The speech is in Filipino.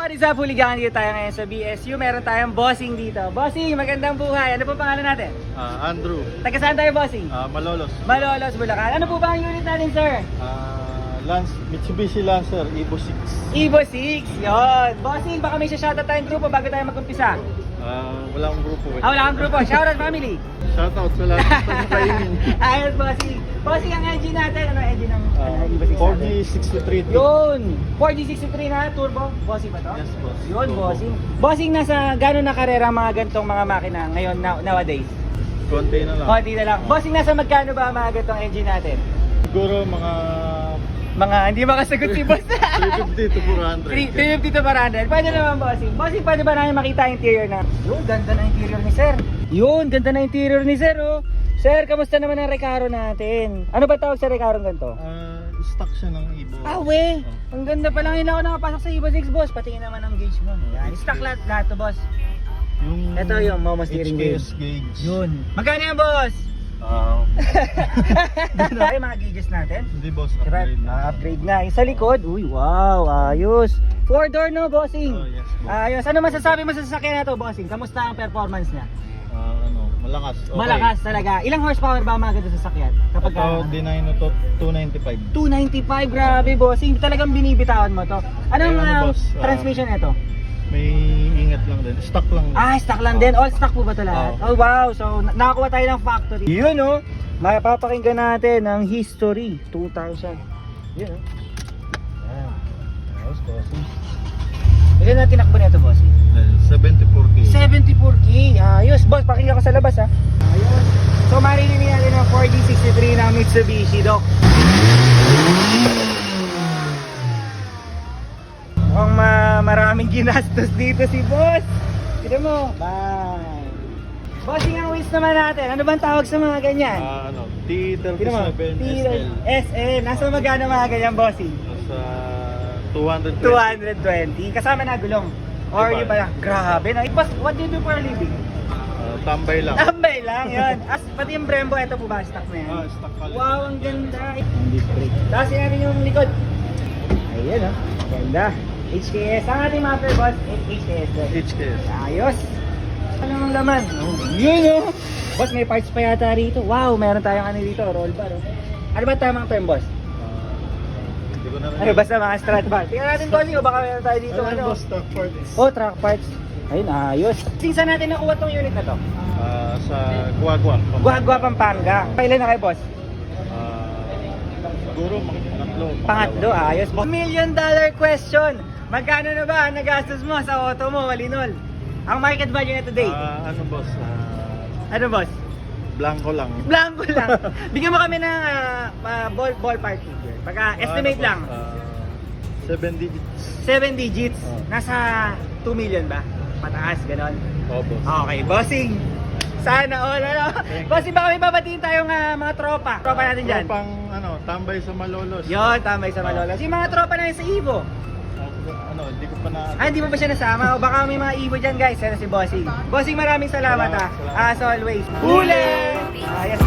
What is up, huligan? Dito tayo ngayon sa BSU. Meron tayong bossing dito. Bossing, magandang buhay. Ano po pangalan natin? Andrew. Taga saan tayo, bossing? Malolos. Malolos, Bulacan. Ano po ba ang unit natin, sir? Mitsubishi Lancer Evo 6. Evo 6. Yun. Bossing, baka may shoutout tayong grupo bago tayo mag-umpisa. Wala akong grupo eh. Wala kang grupo. Shoutout family. Shoutout sa lahat ng pagkakainin. Ayos, bossing. Bossing, ang engine natin. Ano engine ng Evo 6 natin? 4G63. Yun. 4G63 na turbo. Bossing ba to? Yes, boss. Yun, Turbo. bossing. Bossing, nasa gano'n na karera ang mga ganitong mga makina ngayon nowadays? Konti na lang. Konti na lang. Bossing, nasa magkano ba ang mga ganitong engine natin? Siguro mga Hindi makasagot si boss. 350 to 400. 350 to 400. Pwede naman, bossing. Bossing, pwede ba namin makita yung interior na? Yun, ganda na interior ni sir. Yun, ganda na interior ni sir, oh. Sir, kamusta naman ang Recaro natin? Ano ba tawag sa Recaro ganito? Stock siya ng Evo. We. Ang ganda pa lang. Hindi ako nakapasok sa Evo 6, boss. Patingin naman ang gauge mo. Yan, stock lahat to, boss. Ito yung Momo steering wheel. HKS gauge. Yun. Magkano yan, boss? Ay, mga gauges natin. Hindi boss, Diba? upgrade na. Upgrade na. Yung sa likod, uy, wow, ayos. 4-door no, bossing? Yes, boss. Ayos. Ano masasabi mo sa sasakyan na to, bossing? Kamusta ang performance niya? Malakas. Okay. Malakas talaga. Ilang horsepower ba ang mga ganito sasakyan? Kapag Ito, deny na to, 295. 295, grabe, bossing. Talagang binibitawan mo to. Anong boss? transmission nito? May ingat lang din. Stock lang din. Stock lang din. All stock po ba ito lahat? Oh, wow. So, nakakuha tayo ng factory. Yun, oh. Mapapakinggan natin ang history. 2000. Yun, oh. Yan. Ayos, bossing. Ilan na tinakbo na ito, bossing? 74K. 74K. Ayos. Boss, pakinggan ko sa labas, ha. Ayos. So, maririnig natin ang 4D63 ng Mitsubishi, Doc. Mukhang maraming ginastos dito si boss. Tignan mo. Bye. Bossing, ang waste naman natin. Ano bang tawag sa mga ganyan? T37 SL. SL. Nasa magkano mga ganyan, bossing? Nasa 220. 220. Kasama na gulong. Or Diba? yung pala. Grabe. No? Boss, what do you do for a living? Tambay lang. Tambay lang, yun. Pati yung Brembo, ito po ba? Stock na yan? Stock pala. Wow, ang ganda. Hindi brake. Tapos natin yung likod. Ayan, oh. Ganda. HKS. Ang ating master, boss, HKS. HKS. Ayos. Ano ang laman? Yun, oh. Boss, may parts pa yata rito. Wow, meron tayong ano dito, roll bar. Oh. Ano ba tamang term, boss? Hindi ko na rin. Ano, basta mga strut bar. Tingnan natin, bossing, o baka meron tayo dito. Ano Ano? boss, stock parts? Oh, track parts. Ayun, ayos. Saan natin nakuha tong unit na to? Sa Guagua. Guagua, Pampanga. Kailan na kayo, boss? Siguro pangatlo. Pangatlo, ayos. $1 million question. Magkano na ba ang nagastos mo sa auto mo, Walinol? Ang market value na today. Ano boss? Ano, boss? Blanco lang. Blanco lang. Bigyan mo kami ng ballpark figure. Estimate Ano, lang. boss? 7 digits. 7 digits. Oh. Nasa 2 million ba? Pataas, ganon. Boss. Okay, bossing. Sana all, ano? Bossing, baka may babatiin tayong mga tropa. Tropa natin dyan. Pang tambay sa Malolos. Yun, tambay sa Malolos. Yung mga tropa na yun sa Evo. Hindi ko pa na. Hindi mo ba siya nasama? O baka may mga Evo dyan, guys. Yan si Bossing. Bossing, maraming salamat, Salamat. As always. Huli! Yes.